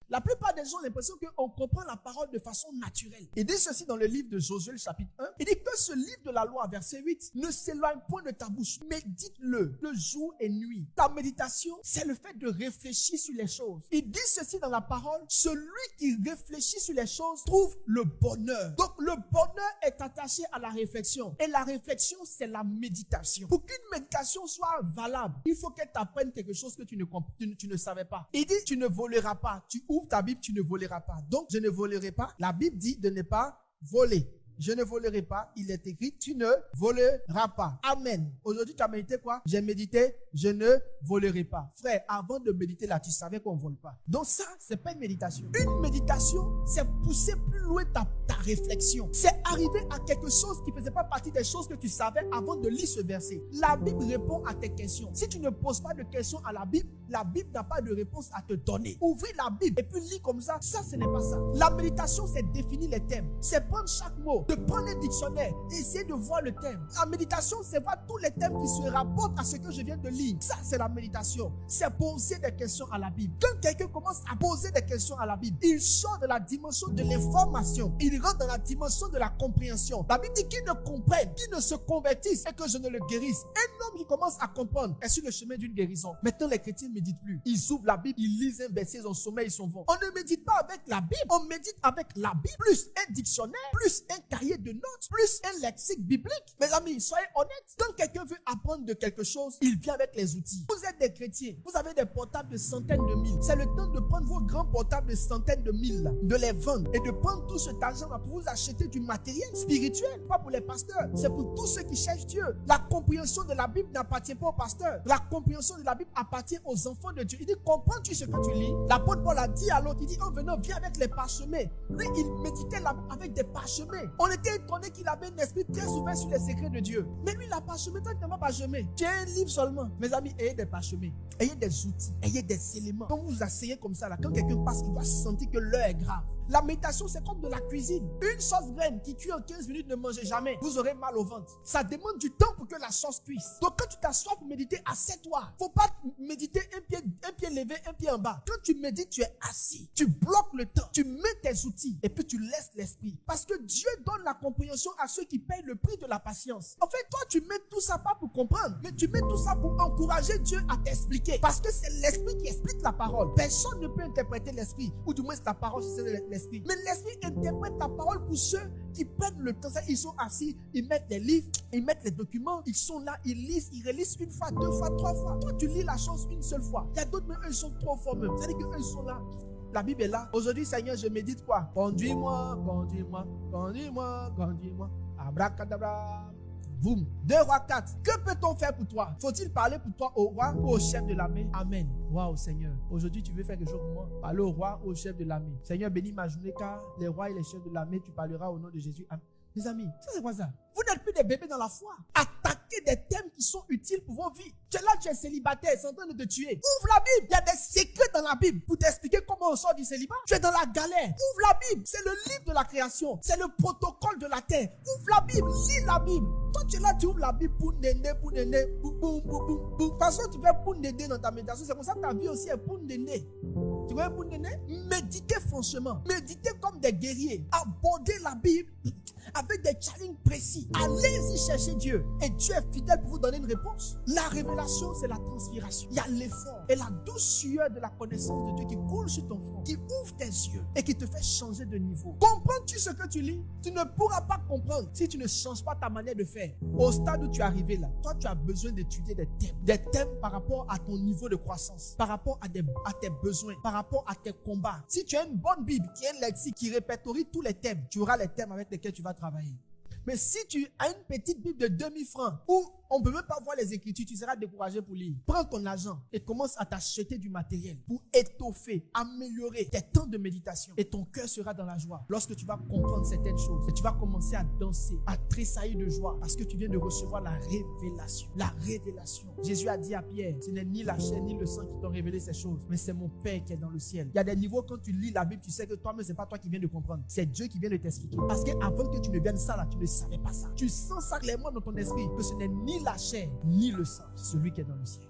La plupart des gens ont l'impression qu'on comprend la parole de façon naturelle. Il dit ceci dans le livre de Josué, le chapitre 1. Il dit que ce livre de la loi, verset 8, ne s'éloigne point de ta bouche. Médite-le le jour et nuit. La méditation, c'est le fait de réfléchir sur les choses. Il dit ceci dans la parole, celui qui réfléchit sur les choses trouve le bonheur. Donc le bonheur est attaché à la réflexion. Et la réflexion, c'est la méditation. Pour qu'une méditation soit valable, il faut qu'elle t'apprenne quelque chose que tu ne savais pas. Il dit, tu ne voleras pas. Tu ouvres ta Bible, tu ne voleras pas. Donc, je ne volerai pas. La Bible dit de ne pas voler. Je ne volerai pas. Il est écrit, tu ne voleras pas. Amen. Aujourd'hui, tu as médité quoi? J'ai médité, je ne volerai pas. Frère, avant de méditer là, tu savais qu'on ne vole pas. Donc ça, c'est pas une méditation. Une méditation, c'est pousser plus loin ta réflexion. C'est arriver à quelque chose qui ne faisait pas partie des choses que tu savais avant de lire ce verset. La Bible répond à tes questions. Si tu ne poses pas de questions à la Bible n'a pas de réponse à te donner. Ouvrir la Bible et puis lire comme ça, ce n'est pas ça. La méditation, c'est définir les thèmes. C'est prendre chaque mot, de prendre un dictionnaire et essayer de voir le thème. La méditation, c'est voir tous les thèmes qui se rapportent à ce que je viens de lire. Ça, c'est la méditation. C'est poser des questions à la Bible. Quand quelqu'un commence à poser des questions à la Bible, il sort de la dimension de l'information. Il rentre dans la dimension de la compréhension. La Bible dit qu'il ne comprenne, qu'il ne se convertisse et que je ne le guérisse. Un homme qui commence à comprendre est sur le chemin d'une guérison. Maintenant, les chrétiens ne méditent plus. Ils ouvrent la Bible, ils lisent un verset, ils ont sommeil, ils sont vont. On ne médite pas avec la Bible, on médite avec la Bible, plus un dictionnaire, plus un cahier de notes, plus un lexique biblique. Mes amis, soyez honnêtes. Quand quelqu'un veut apprendre de quelque chose, il vient avec les outils. Vous êtes des chrétiens, vous avez des portables de centaines de mille. C'est le temps de prendre vos grands portables de centaines de mille, là, de les vendre et de prendre tout cet argent-là pour vous acheter du matériel spirituel. Pas pour les pasteurs, c'est pour tous ceux qui cherchent Dieu. La compréhension de la Bible n'appartient pas aux pasteurs. La compréhension de la Bible appartient aux enfants de Dieu. Il dit, comprends-tu ce que tu lis? L'apôtre Paul a dit à l'autre, il dit, en venant, viens avec les parchemins. Lui, il méditait avec des parchemins. On était étonné qu'il avait un esprit très ouvert sur les secrets de Dieu. Mais lui, la parchemin, toi, tu n'as pas parchemin. Tu as un livre seulement. Mes amis, ayez des parchemins. Ayez des outils. Ayez des éléments. Quand vous vous asseyez comme ça, là, quand quelqu'un passe, il doit sentir que l'heure est grave. La méditation, c'est comme de la cuisine. Une sauce graine qui cuit en 15 minutes, ne mangez jamais. Vous aurez mal au ventre. Ça demande du temps pour que la sauce cuise. Donc, quand tu t'assois pour méditer, assieds-toi. Faut pas méditer un pied levé, un pied en bas. Quand tu médites, tu es assis. Tu bloques le temps. Tu mets tes outils et puis tu laisses l'esprit. Parce que Dieu donne la compréhension à ceux qui payent le prix de la patience. En fait, toi, tu mets tout ça pas pour comprendre, mais tu mets tout ça pour encourager Dieu à t'expliquer. Parce que c'est l'esprit qui explique la parole. Personne ne peut interpréter l'esprit. Ou du moins, la parole, c'est l'esprit. Mais l'esprit interprète ta parole pour ceux qui prennent le temps. Ils sont assis, ils mettent les livres, ils mettent les documents, ils sont là, ils lisent, ils relisent une fois, deux fois, trois fois. Toi, tu lis la chose une seule fois. Il y a d'autres, mais eux, ils sont trop forts même. C'est-à-dire qu'eux, ils sont là. La Bible est là. Aujourd'hui, Seigneur, je médite quoi? Conduis-moi, conduis-moi, conduis-moi, conduis-moi. Abracadabra. Boum. 2 Rois 4. Que peut-on faire pour toi? Faut-il parler pour toi au roi ou au chef de l'armée? Amen. Waouh, Seigneur. Aujourd'hui, tu veux faire quelque chose pour moi? Parler au roi ou au chef de l'armée. Seigneur, bénis ma journée car les rois et les chefs de l'armée, tu parleras au nom de Jésus. Amen. Mes amis, ça c'est quoi ça? Vous n'êtes plus des bébés dans la foi. Attaquez des thèmes qui sont utiles pour vos vies. Tu es là, tu es célibataire, c'est en train de te tuer. Ouvre la Bible. Il y a des secrets dans la Bible pour t'expliquer comment on sort du célibat. Tu es dans la galère. Ouvre la Bible. C'est le livre de la création. C'est le protocole de la terre. Ouvre la Bible. Lis la Bible. Toi, tu es là, tu ouvres la Bible pour néné, boum, boum, boum, boum. De toute façon, tu fais pour néné dans ta méditation. C'est comme ça que ta vie aussi est pour néné. Tu vois pour néné? Méditez franchement. Méditez comme des guerriers. Abordez la Bible avec des challenges précis. Allez-y chercher Dieu. Et Dieu est fidèle pour vous donner une réponse. La révélation, c'est la transpiration. Il y a l'effort et la douce sueur de la connaissance de Dieu qui coule sur ton front, qui ouvre tes yeux et qui te fait changer de niveau. Comprends-tu ce que tu lis? Tu ne pourras pas comprendre si tu ne changes pas ta manière de faire. Au stade où tu es arrivé là, toi tu as besoin d'étudier des thèmes par rapport à ton niveau de croissance, par rapport à tes besoins, par rapport à tes combats. Si tu as une bonne Bible, qui est un lexique, qui répertorie tous les thèmes, tu auras les thèmes avec lesquels tu vas travailler. Mais si tu as une petite Bible de 2000 francs où on ne peut même pas voir les écritures, tu seras découragé pour lire. Prends ton argent et commence à t'acheter du matériel pour étoffer, améliorer tes temps de méditation. Et ton cœur sera dans la joie lorsque tu vas comprendre certaines choses. Et tu vas commencer à danser, à tressaillir de joie parce que tu viens de recevoir la révélation. La révélation. Jésus a dit à Pierre, ce n'est ni la chair ni le sang qui t'ont révélé ces choses, mais c'est mon Père qui est dans le ciel. Il y a des niveaux quand tu lis la Bible, tu sais que toi-même, ce n'est pas toi qui viens de comprendre. C'est Dieu qui vient de t'expliquer. Parce qu'avant que tu ne viennes ça là, tu ne savais pas ça. Tu sens ça clairement dans ton esprit que ce n'est ni la chair ni le sang, c'est celui qui est dans le ciel.